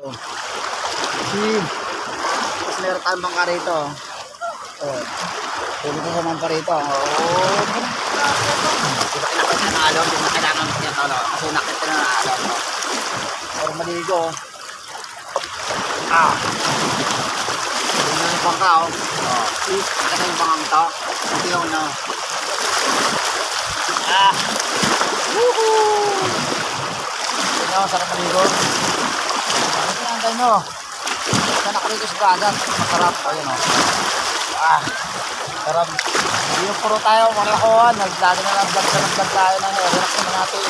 Tapos meron tayong bangka rito. Tuloy ko sa bangka rito. Di ba kinakita na alon? Di ba kailangan mo siya talo? Kasi nakita na alon. Pero maligo. Ito na yung bangka. Nakita yung bangkang ito. Ito yung na. Woohoo! Ito na, sarap maligo. Ano pinantay mo? Basta nakarito sa dagat. Masarap. Ayun o. Sarap. Hindi yung puro tayo malakuhan. Lagi na lang vlog tayo na. Relax naman natin.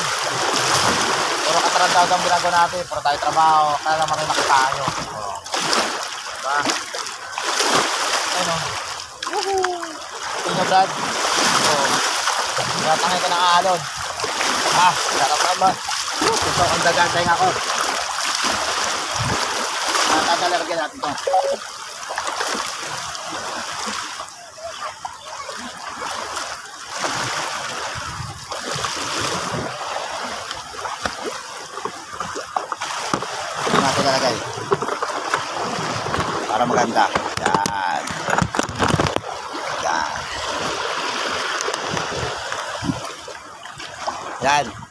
Puro katarantado ang ginagawa natin. Puro tayo trabaho. Kaya naman rin nakitayo. Diba? Ayun o. Woohoo! Ito na Brad. Tinatangay ka ng alon. Sarap naman. Gusto kong dagantay nga ako. Tatalarga natin ito. Ito natin lalagay. Para maganda. Yan. Yan. Yan.